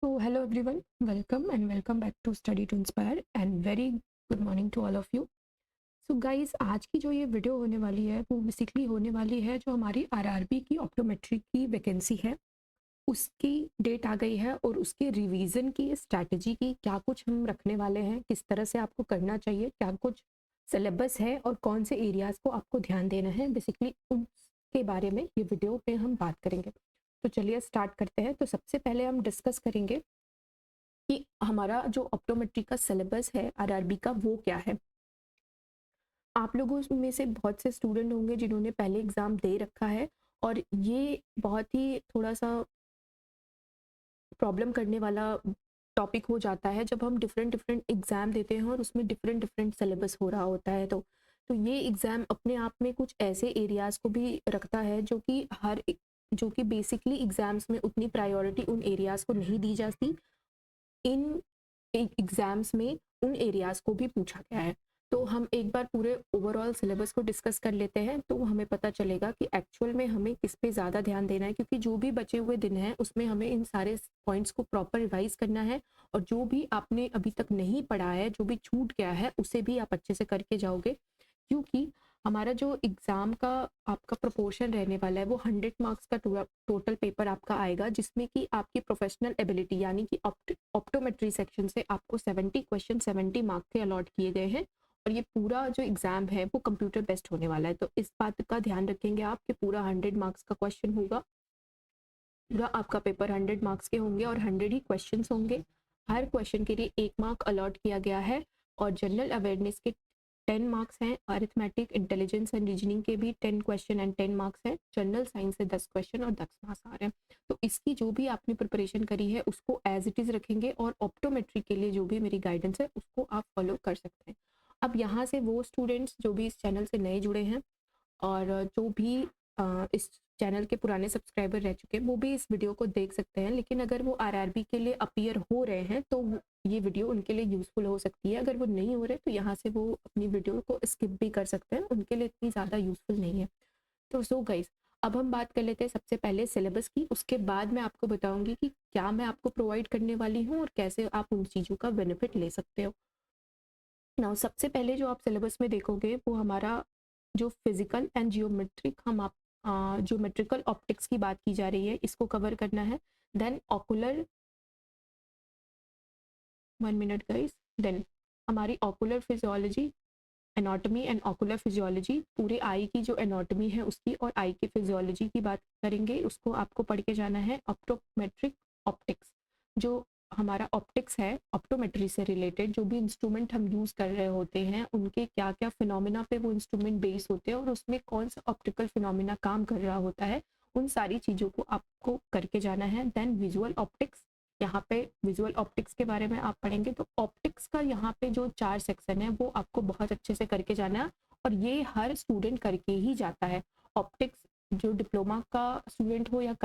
So, hello everyone, welcome back to Study to Inspire and very good morning to all of you. So guys, आज की जो ये video होने वाली है वो बेसिकली होने वाली है जो हमारी आरआरबी की ऑप्टोमेट्री की वैकेंसी है उसकी डेट आ गई है और उसके रिवीजन की स्ट्रैटेजी की क्या कुछ हम रखने वाले हैं, किस तरह से आपको करना चाहिए, क्या कुछ सिलेबस है और कौन से एरियाज को आपको ध्यान देना है, बेसिकली उसके बारे में ये वीडियो पे हम बात करेंगे। तो चलिए स्टार्ट करते हैं। तो सबसे पहले हम डिस्कस करेंगे कि हमारा जो ऑप्टोमेट्री का सिलेबस है आरआरबी का वो क्या है। आप लोगों में से बहुत से स्टूडेंट होंगे जिन्होंने पहले एग्ज़ाम दे रखा है और ये बहुत ही थोड़ा-सा प्रॉब्लम करने वाला टॉपिक हो जाता है जब हम डिफरेंट डिफरेंट एग्ज़ाम देते हैं और उसमें डिफरेंट डिफरेंट सिलेबस हो रहा होता है। तो ये एग्ज़ाम अपने आप में कुछ ऐसे एरियाज़ को भी रखता है जो कि बेसिकली एग्ज़ाम्स में उतनी प्रायोरिटी उन एरियाज़ को नहीं दी जाती। इन एग्ज़ाम्स में उन एरियाज़ को भी पूछा गया है। तो हम एक बार पूरे ओवरऑल सिलेबस को डिस्कस कर लेते हैं तो हमें पता चलेगा कि एक्चुअल में हमें किस पे ज़्यादा ध्यान देना है, क्योंकि जो भी बचे हुए दिन हैं उसमें हमें इन सारे पॉइंट्स को प्रॉपर रिवाइज़ करना है और जो भी आपने अभी तक नहीं पढ़ा है, जो भी छूट गया है, उसे भी आप अच्छे से करके जाओगे। क्योंकि हमारा जो एग्ज़ाम का आपका प्रोपोर्शन रहने वाला है वो 100 मार्क्स का टोटल पेपर आपका आएगा, जिसमें कि आपकी प्रोफेशनल एबिलिटी यानी कि ऑप्टोमेट्री सेक्शन से आपको 70 क्वेश्चन 70 मार्क्स के अलॉट किए गए हैं और ये पूरा जो एग्ज़ाम है वो कंप्यूटर बेस्ड होने वाला है। तो इस बात का ध्यान रखेंगे आप कि पूरा 100 मार्क्स का क्वेश्चन होगा। पूरा आपका पेपर 100 मार्क्स के होंगे और 100 ही क्वेश्चंस होंगे। हर क्वेश्चन के लिए 1 मार्क अलॉट किया गया है और जनरल अवेयरनेस के 10 मार्क्स हैं। अरिथमेटिक, इंटेलिजेंस एंड रीजनिंग के भी 10 क्वेश्चन एंड 10 मार्क्स हैं। जनरल साइंस से 10 क्वेश्चन और 10 मार्क्स आ रहे हैं। तो इसकी जो भी आपने प्रिपरेशन करी है उसको एज इट इज़ रखेंगे और ऑप्टोमेट्री के लिए जो भी मेरी गाइडेंस है उसको आप फॉलो कर सकते हैं। अब यहाँ से वो स्टूडेंट्स जो भी इस चैनल से नए जुड़े हैं और जो भी इस चैनल के पुराने सब्सक्राइबर रह चुके हैं वो भी इस वीडियो को देख सकते हैं, लेकिन अगर वो आरआरबी के लिए अपीयर हो रहे हैं तो ये वीडियो उनके लिए यूज़फुल हो सकती है। अगर वो नहीं हो रहे तो यहाँ से वो अपनी वीडियो को स्किप भी कर सकते हैं, उनके लिए इतनी ज़्यादा यूज़फुल नहीं है। तो सो गाइस, अब हम बात कर लेते हैं सबसे पहले सिलेबस की, उसके बाद मैं आपको बताऊंगी कि क्या मैं आपको प्रोवाइड करने वाली हूँ और कैसे आप उन चीज़ों का बेनिफिट ले सकते हो। नाउ सबसे पहले जो आप सिलेबस में देखोगे वो हमारा जो physical and geometric geometrical optics की बात की जा रही है, इसको कवर करना है। Then ocular, 1 minute guys. Then हमारी ocular physiology, anatomy and ocular physiology, पूरे आई की जो एनाटॉमी है उसकी और आई की फिजियोलॉजी की बात करेंगे, उसको आपको पढ़ के जाना है। ऑप्टोमेट्रिक ऑप्टिक्स, जो हमारा ऑप्टिक्स है, ऑप्टोमेट्री से रिलेटेड जो भी इंस्ट्रूमेंट हम यूज़ कर रहे होते हैं उनके क्या क्या फिनोमिना पे वो इंस्ट्रूमेंट बेस होते हैं और उसमें कौन सा ऑप्टिकल फिनोमिना काम कर रहा होता है, उन सारी चीज़ों को आपको करके जाना है। देन विजुअल ऑप्टिक्स, यहाँ पे विजुअल ऑप्टिक्स के बारे में आप पढ़ेंगे। तो ऑप्टिक्स का यहाँ पे जो 4 सेक्शन है वो आपको बहुत अच्छे से करके जाना है और ये हर स्टूडेंट करके ही जाता है। ऑप्टिक्स जो डिप्लोमा का स्टूडेंट हो या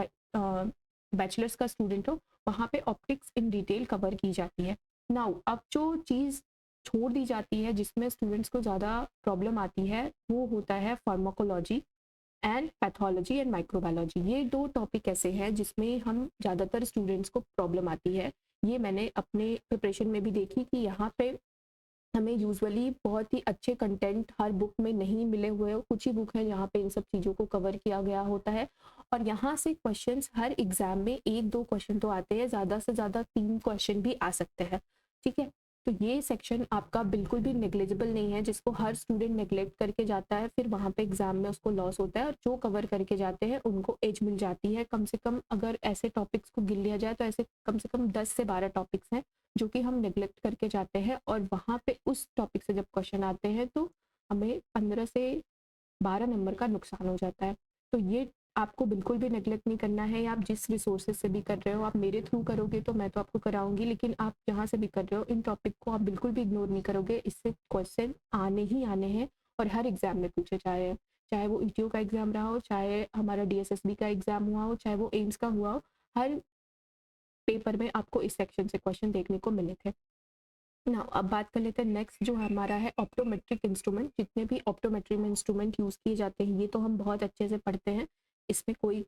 बैचलर्स का स्टूडेंट हो, वहाँ पे ऑप्टिक्स इन डिटेल कवर की जाती है। नाउ अब जो चीज़ छोड़ दी जाती है जिसमें स्टूडेंट्स को ज़्यादा प्रॉब्लम आती है वो होता है pharmacology and pathology and microbiology. ये दो टॉपिक ऐसे हैं जिसमें हम ज़्यादातर स्टूडेंट्स को प्रॉब्लम आती है। ये मैंने अपने प्रिपरेशन में भी देखी कि यहाँ पे हमें यूजुअली बहुत ही अच्छे कंटेंट हर बुक में नहीं मिले हुए हो, कुछ ही बुक है जहाँ पे इन सब चीज़ों को कवर किया गया होता है और यहाँ से क्वेश्चंस हर एग्जाम में 1-2 क्वेश्चन तो आते हैं, ज़्यादा से ज़्यादा 3 क्वेश्चन भी आ सकते हैं। ठीक है, तो ये सेक्शन आपका बिल्कुल भी नेग्लिजिबल नहीं है, जिसको हर स्टूडेंट नेग्लेक्ट करके जाता है फिर वहाँ पे एग्जाम में उसको लॉस होता है और जो कवर करके जाते हैं उनको एज मिल जाती है। कम से कम अगर ऐसे टॉपिक्स को गिन लिया जाए तो ऐसे कम से कम 10 से 12 टॉपिक्स हैं जो कि हम नेग्लेक्ट करके जाते हैं और वहाँ पे उस टॉपिक से जब क्वेश्चन आते हैं तो हमें 15 से 12 नंबर का नुकसान हो जाता है। तो ये आपको बिल्कुल भी नेग्लेक्ट नहीं करना है। आप जिस रिसोर्सेज से भी कर रहे हो, आप मेरे थ्रू करोगे तो मैं तो आपको कराऊंगी, लेकिन आप जहाँ से भी कर रहे हो इन टॉपिक को आप बिल्कुल भी इग्नोर नहीं करोगे। इससे क्वेश्चन आने ही आने हैं और हर एग्जाम में पूछे जा रहे हैं, चाहे वो ईटीओ का एग्जाम रहा हो, चाहे हमारा डीएसएसबी का एग्जाम हुआ हो, चाहे वो एम्स का हुआ हो, हर पेपर में आपको इस सेक्शन से क्वेश्चन देखने को मिले थे ना। अब बात कर लेते हैं नेक्स्ट जो हमारा है ऑप्टोमेट्रिक इंस्ट्रूमेंट। जितने भी ऑप्टोमेट्री में इंस्ट्रूमेंट यूज़ किए जाते हैं ये तो हम बहुत अच्छे से पढ़ते हैं, इसमें कोई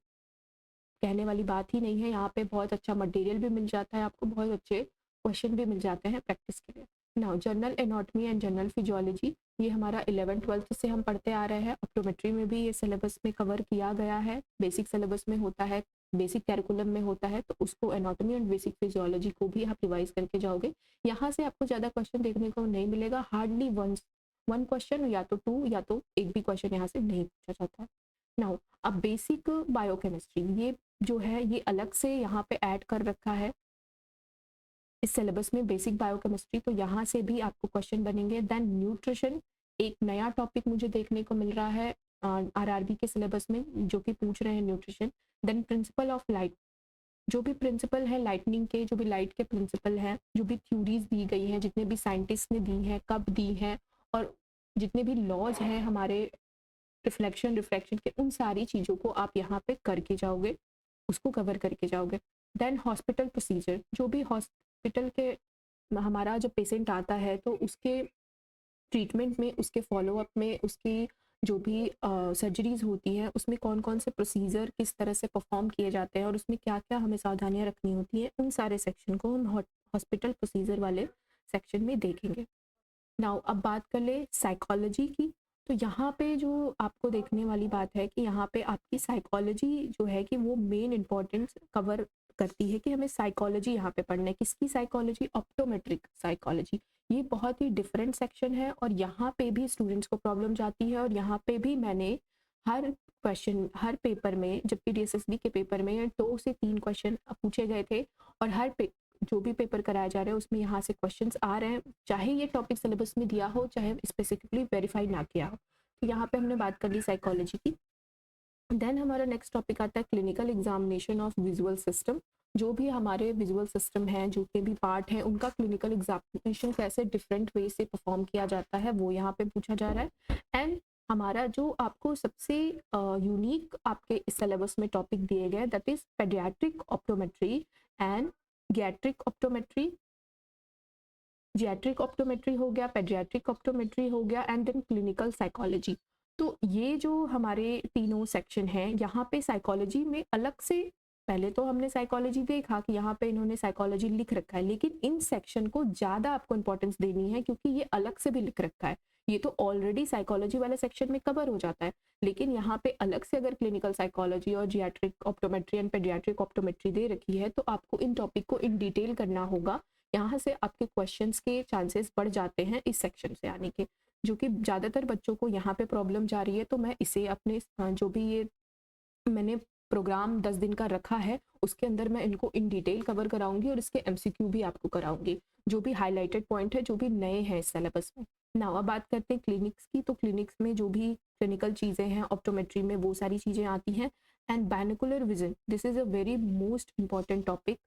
कहने वाली बात ही नहीं है। यहाँ पे बहुत अच्छा मटेरियल भी मिल जाता है आपको, बहुत अच्छे क्वेश्चन भी मिल जाते हैं प्रैक्टिस के लिए। Now general anatomy and general physiology, ये हमारा 11th-12th से हम पढ़ते आ रहे हैं। ऑप्टोमेट्री में भी ये सिलेबस में कवर किया गया है, बेसिक सिलेबस में होता है, बेसिक कैरिकुलम में होता है, तो उसको एनाटॉमी एंड बेसिक फिजियोलॉजी को भी आप रिवाइज करके जाओगे। यहाँ से आपको ज़्यादा क्वेश्चन देखने को नहीं मिलेगा, हार्डली वन क्वेश्चन या तो 2 या तो एक भी क्वेश्चन यहाँ से नहीं पूछा जाता है। नाउ अब बेसिक बायोकेमिस्ट्री, ये जो है ये अलग से यहाँ पे ऐड कर रखा है इस सिलेबस में, बेसिक बायोकेमिस्ट्री, तो यहाँ से भी आपको क्वेश्चन बनेंगे। देन न्यूट्रिशन, एक नया टॉपिक मुझे देखने को मिल रहा है आरआरबी के सिलेबस में, जो कि पूछ रहे हैं nutrition. Then principle of light, जो भी प्रिंसिपल है लाइटनिंग के, जो भी लाइट के प्रिंसिपल हैं, जो भी थ्योरीज दी गई हैं, जितने भी साइंटिस्ट ने दी हैं, कब दी हैं, और जितने भी लॉज हैं हमारे रिफ्लेक्शन रिफ्रैक्शन के, उन सारी चीज़ों को आप यहाँ पे करके जाओगे, उसको कवर करके जाओगे। देन हॉस्पिटल प्रोसीजर, जो भी हॉस्पिटल के हमारा जब पेशेंट आता है तो उसके ट्रीटमेंट में, उसके फॉलोअप में, उसकी जो भी सर्जरीज होती हैं उसमें कौन कौन से प्रोसीजर किस तरह से परफॉर्म किए जाते हैं और उसमें क्या क्या हमें सावधानियां रखनी होती हैं, उन सारे सेक्शन को हम हॉस्पिटल प्रोसीजर वाले सेक्शन में देखेंगे। नाउ अब बात कर ले साइकोलॉजी की, तो यहाँ पे जो आपको देखने वाली बात है कि यहाँ पे आपकी साइकोलॉजी जो है कि वो मेन इम्पोर्टेंस कवर करती है कि हमें साइकोलॉजी यहाँ पे पढ़ना है। किसकी साइकोलॉजी? Optometric psychology. ये बहुत ही डिफरेंट सेक्शन है और यहाँ पे भी स्टूडेंट्स को प्रॉब्लम जाती है, और यहाँ पे भी मैंने हर क्वेश्चन, हर पेपर में, जब PDSSB के पेपर में 2 से 3 क्वेश्चन पूछे गए थे, और हर जो भी पेपर कराया जा रहा है उसमें यहाँ से क्वेश्चंस आ रहे हैं, चाहे ये टॉपिक सिलेबस में दिया हो, चाहे स्पेसिफिकली वेरीफाई ना किया हो। तो यहाँ पे हमने बात कर ली साइकोलॉजी की। देन हमारा नेक्स्ट टॉपिक आता है clinical examination of visual system. जो भी हमारे विजुअल सिस्टम हैं, जो के भी पार्ट हैं, उनका क्लिनिकल एग्जामिनेशन कैसे डिफरेंट वे से परफॉर्म किया जाता है वो यहाँ पे पूछा जा रहा है। एंड हमारा जो आपको सबसे यूनिक आपके इस सिलेबस में टॉपिक दिए गए, that is paediatric optometry and geriatric optometry. Geriatric optometry हो गया, पेडियाट्रिक ऑप्टोमेट्री हो गया, एंड देन क्लिनिकल साइकोलॉजी। तो ये जो हमारे तीनों सेक्शन हैं, यहाँ पे साइकोलॉजी में अलग से, पहले तो हमने साइकोलॉजी देखा कि यहाँ पे इन्होंने साइकोलॉजी लिख रखा है, लेकिन इन सेक्शन को ज़्यादा आपको इंपॉर्टेंस देनी है क्योंकि ये अलग से भी लिख रखा है। ये तो ऑलरेडी साइकोलॉजी वाले सेक्शन में कवर हो जाता है, लेकिन यहाँ पे अलग से अगर क्लिनिकल साइकोलॉजी और जियाट्रिक ऑप्टोमेट्री एंड पेडियाट्रिक ऑप्टोमेट्री दे रखी है, तो आपको इन टॉपिक को इन डिटेल करना होगा। यहाँ से आपके क्वेश्चंस के चांसेस बढ़ जाते हैं इस सेक्शन से आने के, जो कि ज़्यादातर बच्चों को यहाँ पे प्रॉब्लम जा रही है। तो मैं इसे अपने जो भी ये मैंने प्रोग्राम 10 दिन का रखा है उसके अंदर मैं इनको इन डिटेल कवर कराऊंगी और इसके MCQ भी आपको कराऊंगी, जो भी हाईलाइटेड पॉइंट है, जो भी नए हैं इस सिलेबस में। नाउ अब बात करते हैं क्लिनिक्स की, तो क्लिनिक्स में जो भी क्लिनिकल चीज़ें हैं ऑप्टोमेट्री में वो सारी चीज़ें आती हैं। And binocular vision, this is a very most important topic.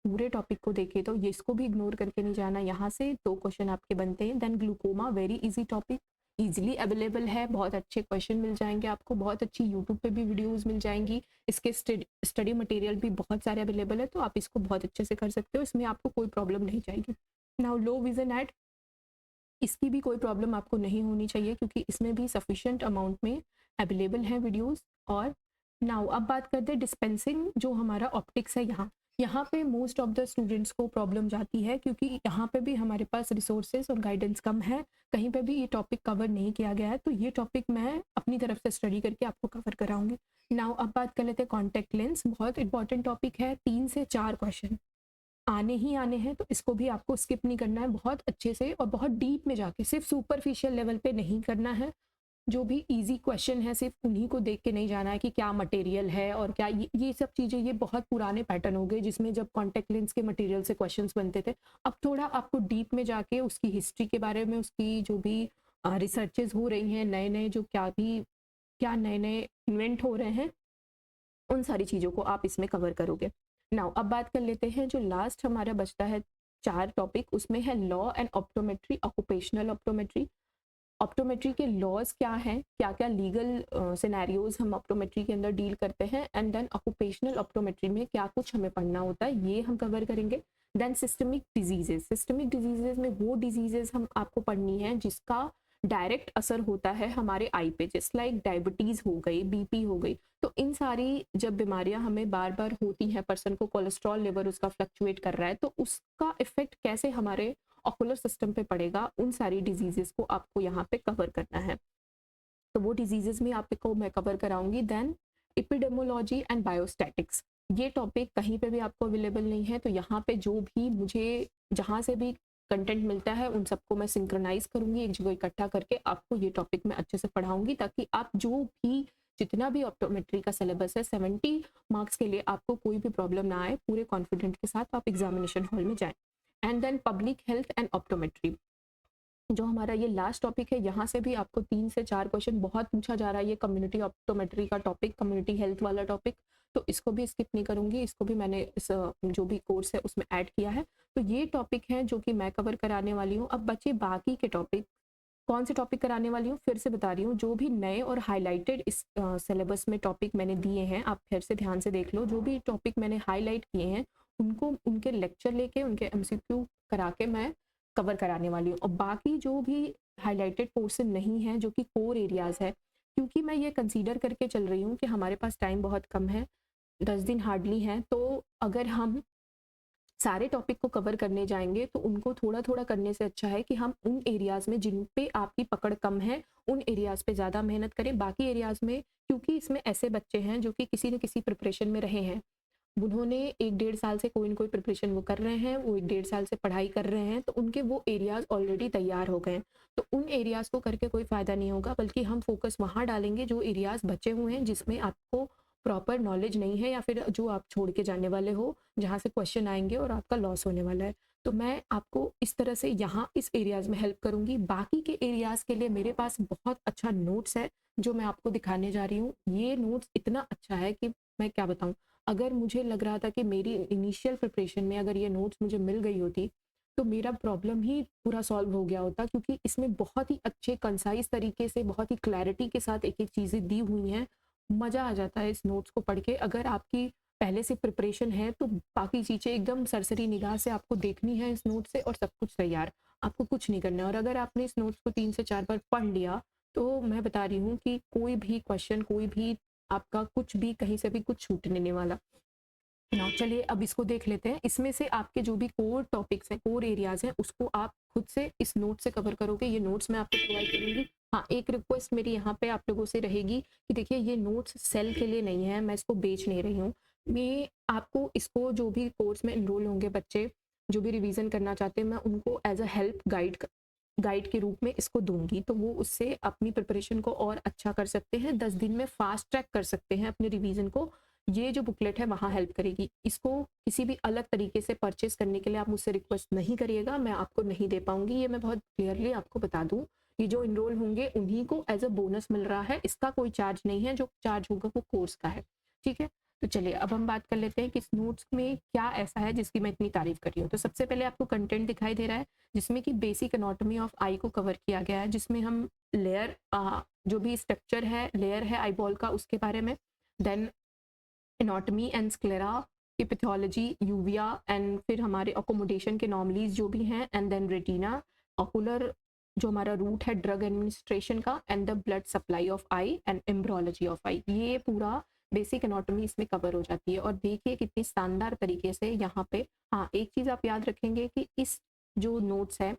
पूरे टॉपिक को देखें तो ये इसको भी इग्नोर करके नहीं जाना, यहाँ से 2 क्वेश्चन आपके बनते हैं। Then glaucoma, very easy topic, easily available है, बहुत अच्छे क्वेश्चन मिल जाएंगे आपको, बहुत अच्छी यूट्यूब पे भी वीडियोस मिल जाएंगी, इसके स्टडी मटेरियल भी बहुत सारे अवेलेबल है, तो आप इसको बहुत अच्छे से कर सकते हो, इसमें आपको कोई प्रॉब्लम नहीं जाएगी। नाउ लो विजन एट, इसकी भी कोई प्रॉब्लम आपको नहीं होनी चाहिए क्योंकि इसमें भी सफिशिएंट अमाउंट में अवेलेबल हैं वीडियोस। और नाउ अब बात करते हैं डिस्पेंसिंग, जो हमारा ऑप्टिक्स है, यहाँ पे मोस्ट ऑफ द स्टूडेंट्स को प्रॉब्लम जाती है क्योंकि यहाँ पे भी हमारे पास रिसोर्सेज और गाइडेंस कम है, कहीं पे भी ये टॉपिक कवर नहीं किया गया है, तो ये टॉपिक मैं अपनी तरफ से स्टडी करके आपको कवर कराऊंगी। नाउ अब बात कर लेते हैं कॉन्टैक्ट लेंस, बहुत इंपॉर्टेंट टॉपिक है, 3 से 4 क्वेश्चन आने ही आने हैं, तो इसको भी आपको स्किप नहीं करना है, बहुत अच्छे से और बहुत डीप में जाके, सिर्फ सुपरफिशियल लेवल पे नहीं करना है। जो भी इजी क्वेश्चन है सिर्फ उन्हीं को देख के नहीं जाना है कि क्या मटेरियल है और क्या ये सब चीज़ें, ये बहुत पुराने पैटर्न हो गए जिसमें जब कॉन्टैक्ट लेंस के मटेरियल से क्वेश्चंस बनते थे। अब थोड़ा आपको डीप में जाके उसकी हिस्ट्री के बारे में, उसकी जो भी रिसर्चेज हो रही हैं, नए नए जो क्या नए नए इन्वेंट हो रहे हैं, उन सारी चीज़ों को आप इसमें कवर करोगे। नाउ अब बात कर लेते हैं जो लास्ट हमारा बचता है 4 टॉपिक, उसमें है law and optometry, occupational optometry. Optometry के लॉज क्या हैं, क्या क्या लीगल सिनेरियोज हम ऑप्टोमेट्री के अंदर डील करते हैं, एंड देन ऑक्यूपेशनल ऑप्टोमेट्री में क्या कुछ हमें पढ़ना होता है, ये हम कवर करेंगे। Then systemic diseases, systemic diseases में वो डिजीजेज हम आपको पढ़नी है जिसका डायरेक्ट असर होता है हमारे आई पे, जस्ट लाइक डायबिटीज़ हो गई, बीपी हो गई। तो इन सारी जब बीमारियां हमें बार बार होती हैं, पर्सन को कोलेस्ट्रॉल लेवल उसका फ्लक्चुएट कर रहा है, तो उसका इफेक्ट कैसे हमारे ऑकुलर सिस्टम पे पड़ेगा, उन सारी डिजीजेस को आपको यहाँ पे कवर करना है। तो वो डिजीजेस में आपको मैं कवर कराऊंगी। देन एपिडेमोलॉजी एंड बायोस्टैटिक्स, ये टॉपिक कहीं पे भी आपको अवेलेबल नहीं है, तो यहाँ पे जो भी मुझे जहाँ से भी कंटेंट मिलता है उन सबको मैं सिंक्रोनाइज करूंगी, एक जगह इकट्ठा करके आपको ये टॉपिक मैं अच्छे से पढ़ाऊंगी, ताकि आप जो भी जितना भी ऑप्टोमेट्री का सिलेबस है 70 मार्क्स के लिए आपको कोई भी प्रॉब्लम ना आए, पूरे कॉन्फिडेंट के साथ आप एग्जामिनेशन हॉल में जाएं। And then public health and optometry, जो हमारा ये लास्ट टॉपिक है, यहाँ से भी आपको 3 से 4 क्वेश्चन बहुत पूछा जा रहा है। ये कम्युनिटी ऑप्टोमेट्री का टॉपिक, कम्युनिटी हेल्थ वाला टॉपिक, तो इसको भी स्किप नहीं करूंगी, इसको भी मैंने इस जो भी कोर्स है उसमें ऐड किया है। तो ये टॉपिक है जो कि मैं कवर कराने वाली हूँ। अब बचे बाकी के टॉपिक, कौन से टॉपिक कराने वाली हूँ फिर से बता रही हूँ, जो भी नए और हाईलाइटेड इस सिलेबस में टॉपिक मैंने दिए हैं, आप फिर से ध्यान से देख लो। जो भी टॉपिक मैंने हाईलाइट किए हैं उनको, उनके लेक्चर लेके, उनके एमसीक्यू करा के मैं कवर कराने वाली हूँ। और बाकी जो भी हाईलाइटेड पोर्शन नहीं है, जो कि कोर एरियाज है, क्योंकि मैं ये कंसीडर करके चल रही हूँ कि हमारे पास टाइम बहुत कम है, 10 दिन हार्डली हैं, तो अगर हम सारे टॉपिक को कवर करने जाएंगे तो उनको थोड़ा थोड़ा करने से अच्छा है कि हम उन एरियाज में जिन पे आपकी पकड़ कम है, उन एरियाज पे ज़्यादा मेहनत करें। बाकी एरियाज में, क्योंकि इसमें ऐसे बच्चे हैं जो कि किसी न किसी प्रिपरेशन में रहे हैं, उन्होंने 1-1.5 साल से कोई न कोई प्रिपरेशन वो कर रहे हैं, वो 1-1.5 साल से पढ़ाई कर रहे हैं, तो उनके वो एरियाज ऑलरेडी तैयार हो गए हैं। तो उन एरियाज को करके कोई फ़ायदा नहीं होगा, बल्कि हम फोकस वहाँ डालेंगे जो एरियाज बचे हुए हैं, जिसमें आपको प्रॉपर नॉलेज नहीं है, या फिर जो आप छोड़ के जाने वाले हो, जहाँ से क्वेश्चन आएंगे और आपका लॉस होने वाला है। तो मैं आपको इस तरह से यहाँ इस एरियाज में हेल्प करूंगी। बाकी के एरियाज के लिए मेरे पास बहुत अच्छा नोट्स है जो मैं आपको दिखाने जा रही हूँ। ये नोट्स इतना अच्छा है कि मैं क्या बताऊँ। अगर मुझे लग रहा था कि मेरी इनिशियल प्रिपरेशन में अगर ये नोट्स मुझे मिल गई होती, तो मेरा प्रॉब्लम ही पूरा सॉल्व हो गया होता, क्योंकि इसमें बहुत ही अच्छे कंसाइज तरीके से, बहुत ही क्लैरिटी के साथ एक एक चीज़ें दी हुई हैं। मज़ा आ जाता है इस नोट्स को पढ़ के। अगर आपकी पहले से प्रिपरेशन है तो बाकी चीज़ें एकदम सरसरी निगाह से आपको देखनी है इस नोट से, और सब कुछ तैयार, आपको कुछ नहीं करना है। और अगर आपने इस नोट्स को 3 से 4 बार पढ़ लिया, तो मैं बता रही हूँ कि कोई भी क्वेश्चन, कोई भी आपका कुछ भी कहीं से भी कुछ छूटने नहीं वाला। ना चलिए अब इसको देख लेते हैं। इसमें से आपके जो भी कोर टॉपिक्स हैं, कोर एरियाज हैं, उसको आप खुद से इस नोट से कवर करोगे। ये नोट्स मैं आपको प्रोवाइड करूंगी। हाँ, एक रिक्वेस्ट मेरी यहाँ पे आप लोगों से रहेगी कि देखिए, ये नोट्स सेल के लिए नहीं है, मैं इसको बेच नहीं रही हूँ। मैं आपको इसको, जो भी कोर्स में इनरोल होंगे बच्चे जो भी रिवीजन करना चाहते हैं, मैं उनको एज अ हेल्प गाइड के रूप में इसको दूंगी, तो वो उससे अपनी प्रिपरेशन को और अच्छा कर सकते हैं, 10 दिन में फास्ट ट्रैक कर सकते हैं अपने रिवीजन को। ये जो बुकलेट है वहाँ हेल्प करेगी। इसको किसी भी अलग तरीके से परचेज करने के लिए आप मुझसे रिक्वेस्ट नहीं करिएगा, मैं आपको नहीं दे पाऊंगी, ये मैं बहुत क्लियरली आपको बता दूं। ये जो इनरोल होंगे उन्हीं को एज अ बोनस मिल रहा है, इसका कोई चार्ज नहीं है, जो चार्ज होगा वो कोर्स का है। ठीक है, तो चलिए अब हम बात कर लेते हैं कि इस नोट्स में क्या ऐसा है जिसकी मैं इतनी तारीफ कर रही हूँ। तो सबसे पहले आपको कंटेंट दिखाई दे रहा है, जिसमें कि बेसिक एनाटॉमी ऑफ आई को कवर किया गया है, जिसमें हम लेयर, जो भी स्ट्रक्चर है, लेयर है आई बॉल का, उसके बारे में। देन एनाटॉमी एंड स्क्लेरा की पैथोलॉजी, यूविया, एंड फिर हमारे अकोमोडेशन के नॉर्मलीज जो भी हैं, एंड देन रेटिना, ऑकुलर जो हमारा रूट है ड्रग एडमिनिस्ट्रेशन का, and the blood supply of eye, and embryology of eye. ये पूरा बेसिक एनाटॉमी इसमें कवर हो जाती है। और देखिए कितनी शानदार तरीके से यहाँ पे, हाँ एक चीज़ आप याद रखेंगे कि इस जो नोट्स है,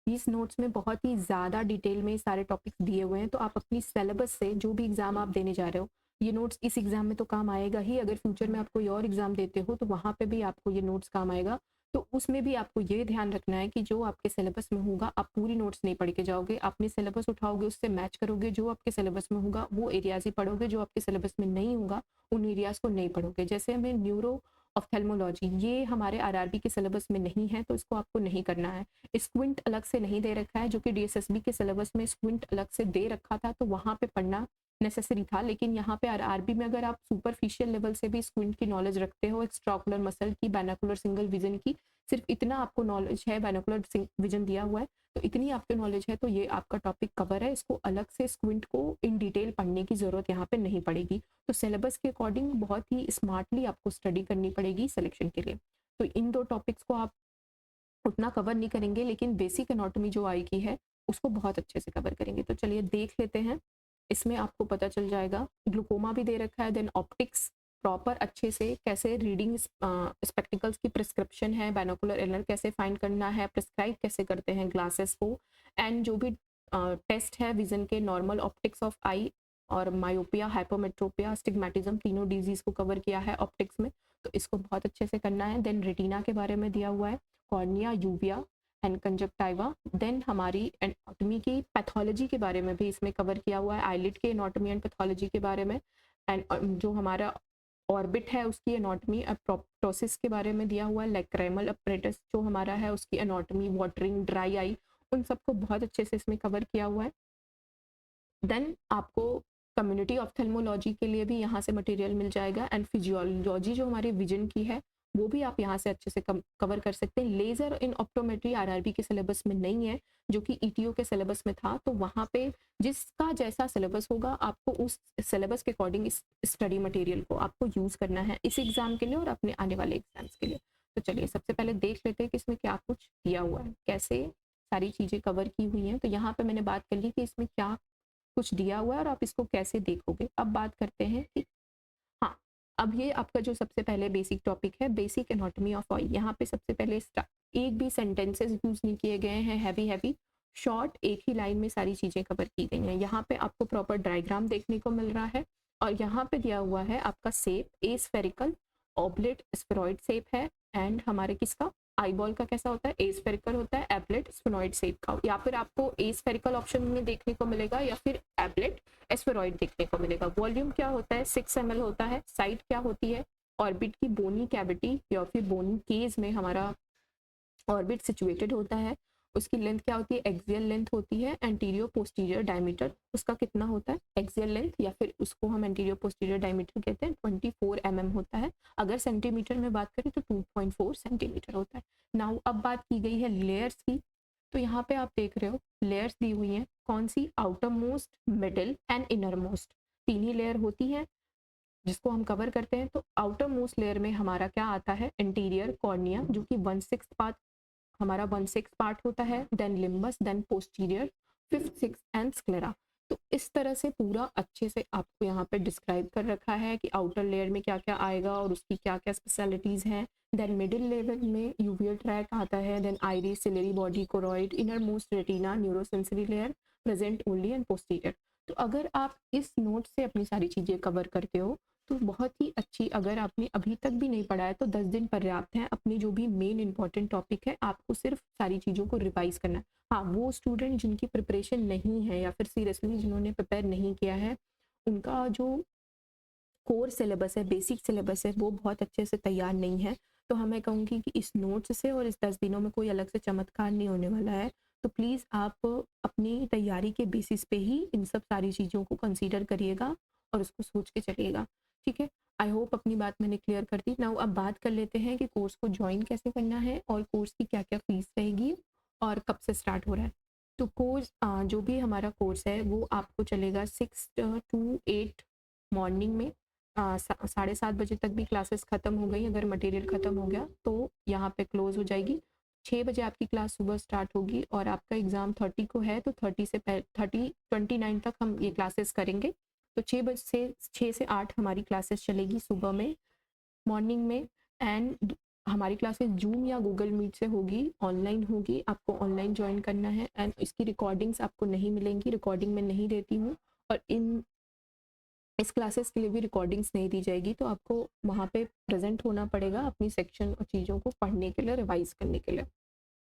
इस नोट्स में बहुत ही ज़्यादा डिटेल में सारे टॉपिक्स दिए हुए हैं। तो आप अपनी सिलेबस से जो भी एग्ज़ाम आप देने जा रहे हो, ये नोट्स इस एग्ज़ाम में तो काम आएगा ही, अगर फ्यूचर में आप कोई और एग्ज़ाम देते हो तो वहाँ पे भी आपको ये नोट्स काम आएगा। तो उसमें भी आपको ये ध्यान रखना है कि जो आपके सिलेबस में होगा, आप पूरी नोट्स नहीं पढ़ के जाओगे, अपने सिलेबस उठाओगे, उससे मैच करोगे, जो आपके सिलेबस में होगा वो एरियाज ही पढ़ोगे, जो आपके सिलेबस में नहीं होगा उन एरियाज को नहीं पढ़ोगे। जैसे हमें न्यूरो ऑफ्थेल्मोलॉजी, ये हमारे आरआरबी के सिलेबस में नहीं है, तो इसको आपको नहीं करना है। स्क्विंट अलग से नहीं दे रखा है, जो कि डीएसएसबी के सिलेबस में स्क्विंट अलग से दे रखा था, तो वहाँ पे पढ़ना नेसेसरी था। लेकिन यहाँ पे आरआरबी में अगर आप सुपरफिशियल लेवल से भी स्क्विंट की नॉलेज रखते हो, एक्स्ट्राओकुलर मसल की, बाइनोकुलर सिंगल विजन की, सिर्फ इतना आपको नॉलेज है, बाइनोकुलर विजन दिया हुआ है तो इतनी आपकी नॉलेज है, तो ये आपका टॉपिक कवर है। इसको अलग से स्क्विंट को इन डिटेल पढ़ने की ज़रूरत यहाँ पे नहीं पड़ेगी। तो सिलेबस के अकॉर्डिंग बहुत ही स्मार्टली आपको स्टडी करनी पड़ेगी सिलेक्शन के लिए। तो इन दो टॉपिक्स को आप उतना कवर नहीं करेंगे, लेकिन बेसिक एनाटॉमी जो आई की है उसको बहुत अच्छे से कवर करेंगे। तो चलिए देख लेते हैं, इसमें आपको पता चल जाएगा। ग्लूकोमा भी दे रखा है, देन ऑप्टिक्स प्रॉपर अच्छे से कैसे रीडिंग स्पेक्टिकल्स की प्रिस्क्रिप्शन है, बाइनोकुलर एरर कैसे फाइंड करना है, प्रिस्क्राइब कैसे करते हैं ग्लासेस को, एंड जो भी टेस्ट है विजन के, नॉर्मल ऑप्टिक्स ऑफ आई और मायोपिया, हाइपोमेट्रोपिया, स्टिग्मेटिज्म, तीनों डिजीज को कवर किया है ऑप्टिक्स में, तो इसको बहुत अच्छे से करना है। देन रेटिना के बारे में दिया हुआ है, cornea, uvea and conjunctiva. Then हमारी एनाटॉमी की पैथोलॉजी के बारे में भी इसमें कवर किया हुआ है, आईलिड के एनाटॉमी एंड पैथोलॉजी के बारे में, एंड जो हमारा ऑर्बिट है उसकी एनाटॉमी प्रोसेस के बारे में दिया हुआ है, लैक्राइमल अपरेटस जो हमारा है उसकी एनाटॉमी, वाटरिंग, ड्राई आई, उन सबको बहुत अच्छे से इसमें कवर किया हुआ है। देन आपको कम्युनिटी ऑफ्थेल्मोलॉजी के लिए भी यहाँ से मटेरियल मिल जाएगा, एंड फिजियोलॉजी जो हमारे विजन की है वो भी आप यहाँ से अच्छे से कवर कर सकते हैं। लेज़र इन ऑप्टोमेट्री आरआरबी के सिलेबस में नहीं है, जो कि ईटीओ के सिलेबस में था, तो वहाँ पे जिसका जैसा सिलेबस होगा आपको उस सिलेबस के अकॉर्डिंग इस स्टडी मटेरियल को आपको यूज़ करना है इस एग्ज़ाम के लिए और अपने आने वाले एग्जाम्स के लिए। तो चलिए सबसे पहले देख लेते हैं कि इसमें क्या कुछ दिया हुआ है, कैसे सारी चीज़ें कवर की हुई हैं। तो यहाँ पे मैंने बात कर ली कि इसमें क्या कुछ दिया हुआ है और आप इसको कैसे देखोगे। अब बात करते हैं कि हाँ, अब ये आपका जो सबसे पहले बेसिक टॉपिक है, बेसिक एनाटॉमी ऑफ ऑयल। यहाँ पे सबसे पहले एक भी सेंटेंसेस यूज नहीं किए गए हैं हैवी, शॉर्ट एक ही लाइन में सारी चीज़ें कवर की गई हैं। यहाँ पे आपको प्रॉपर डायग्राम देखने को मिल रहा है और यहाँ पे दिया हुआ है आपका शेप, ए स्फेरिकल, ऑब्लेट, स्फेरॉइड शेप है, एंड हमारे किसका आई बॉल का कैसा होता है, ए स्फेरिकल होता है, एब्लेट स्फेनॉइड शेप का, या फिर आपको ए स्फेरिकल ऑप्शन में देखने को मिलेगा या फिर एब्लेट एस्फेरॉइड देखने को मिलेगा। वॉल्यूम क्या होता है, 6 ml होता है। साइड क्या होती है, ऑर्बिट की बोनी कैविटी या फिर बोनी केज में हमारा ऑर्बिट सिचुएटेड होता है। उसकी लेंथ क्या होती है, एक्सियल लेंथ होती है। एंटीरियर पोस्टीरियर डायमीटर उसका कितना होता है, एक्सियल लेंथ, या फिर उसको हम एंटीरियर पोस्टीरियर डायमीटर कहते हैं, 24 mm होता है। अगर सेंटीमीटर में बात करें तो 2.4 सेंटीमीटर होता है। नाउ अब बात की गई है लेयर्स की, तो यहाँ पे आप देख रहे हो लेयर्स दी हुई हैं, कौन सी, outer most, middle and inner most, तीन ही लेयर होती है जिसको हम कवर करते हैं। तो आउटर मोस्ट लेयर में हमारा क्या आता है, इंटीरियर कॉर्निया जो कि 1/6 पार्ट हमारा 1/6 पार्ट होता है, then limbus, then posterior, 5th 6th and sclera. तो इस तरह से पूरा अच्छे से आपको यहाँ पे डिस्क्राइब कर रखा है कि आउटर लेयर में क्या क्या आएगा और उसकी क्या क्या स्पेशलिटीज़ हैं। देन मिडिल लेवल में यूवियल ट्रैक आता है, then iris, ciliary body, choroid, inner most retina, neurosensory layer present only and posterior. तो अगर आप इस नोट से अपनी सारी चीज़ें कवर करते हो तो बहुत ही अच्छी, अगर आपने अभी तक भी नहीं पढ़ा है तो 10 दिन पर्याप्त हैं। अपनी जो भी मेन इंपॉर्टेंट टॉपिक है आपको सिर्फ सारी चीज़ों को रिवाइज करना है। हाँ, वो स्टूडेंट जिनकी प्रिपरेशन नहीं है या फिर सीरियसली जिन्होंने प्रिपेयर नहीं किया है, उनका जो कोर सिलेबस है, बेसिक सिलेबस है, वो बहुत अच्छे से तैयार नहीं है, तो मैं कहूँगी कि इस नोट्स से और इस 10 दिनों में कोई अलग से चमत्कार नहीं होने वाला है। तो प्लीज़ आप अपनी तैयारी के बेसिस पे ही इन सब सारी चीज़ों को कंसीडर करिएगा और उसको सोच के चलिएगा, ठीक है। आई होप अपनी बात मैंने क्लियर कर दी। नाउ अब बात कर लेते हैं कि कोर्स को ज्वाइन कैसे करना है और कोर्स की क्या क्या फीस रहेगी और कब से स्टार्ट हो रहा है। तो कोर्स जो भी हमारा कोर्स है वो आपको चलेगा 6 to 8 मॉर्निंग में, 7:30 बजे तक भी क्लासेस ख़त्म हो गई, अगर मटेरियल ख़त्म हो गया तो यहाँ पे क्लोज़ हो जाएगी। 6 बजे आपकी क्लास सुबह स्टार्ट होगी और आपका एग्ज़ाम 30 को है, तो 29 तक हम ये क्लासेस करेंगे। तो 6 से 8 हमारी क्लासेस चलेगी सुबह में, मॉर्निंग में, एंड हमारी क्लासेस जूम या गूगल मीट से होगी, ऑनलाइन होगी, आपको ऑनलाइन ज्वाइन करना है। एंड इसकी रिकॉर्डिंग्स आपको नहीं मिलेंगी, रिकॉर्डिंग मैं नहीं देती हूँ, और इस क्लासेस के लिए भी रिकॉर्डिंग्स नहीं दी जाएगी, तो आपको वहाँ पे प्रेजेंट होना पड़ेगा अपनी सेक्शन और चीज़ों को पढ़ने के लिए, रिवाइज करने के लिए।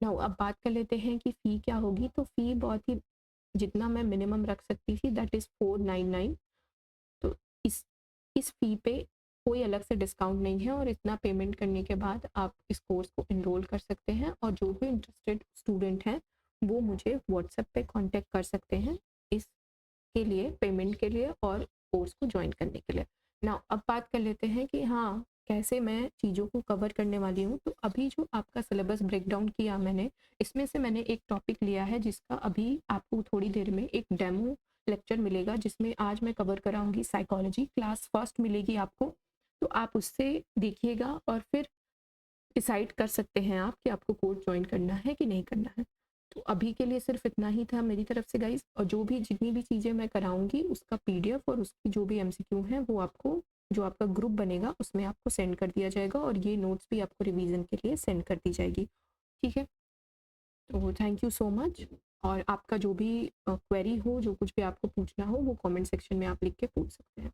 नाउ अब बात कर लेते हैं कि फ़ी क्या होगी। तो फ़ी बहुत ही, जितना मैं मिनिमम रख सकती थी दैट इज़ 499। तो इस फ़ी पे कोई अलग से डिस्काउंट नहीं है और इतना पेमेंट करने के बाद आप इस कोर्स को इनरोल कर सकते हैं, और जो भी इंटरेस्टेड स्टूडेंट हैं वो मुझे व्हाट्सएप पे कांटेक्ट कर सकते हैं इसके लिए, पेमेंट के लिए और कोर्स को ज्वाइन करने के लिए। नाउ अब बात कर लेते हैं कि हाँ, कैसे मैं चीज़ों को कवर करने वाली हूँ। तो अभी जो आपका सिलेबस ब्रेक डाउन किया मैंने, इसमें से मैंने एक टॉपिक लिया है जिसका अभी आपको थोड़ी देर में एक डेमो लेक्चर मिलेगा, जिसमें आज मैं कवर कराऊंगी साइकोलॉजी, क्लास फर्स्ट मिलेगी आपको। तो आप उससे देखिएगा और फिर डिसाइड कर सकते हैं आप कि आपको कोर्स ज्वाइन करना है कि नहीं करना है। तो अभी के लिए सिर्फ इतना ही था मेरी तरफ से गाइस, और जो भी जितनी भी चीज़ें मैं कराऊंगी उसका पीडीएफ और उसकी जो भी एमसीक्यू हैं वो आपको, जो आपका ग्रुप बनेगा उसमें आपको सेंड कर दिया जाएगा, और ये नोट्स भी आपको रिवीजन के लिए सेंड कर दी जाएगी। ठीक है, तो थैंक यू सो मच। और आपका जो भी क्वेरी हो, जो कुछ भी आपको पूछना हो, वो कमेंट सेक्शन में आप लिख के पूछ सकते हैं।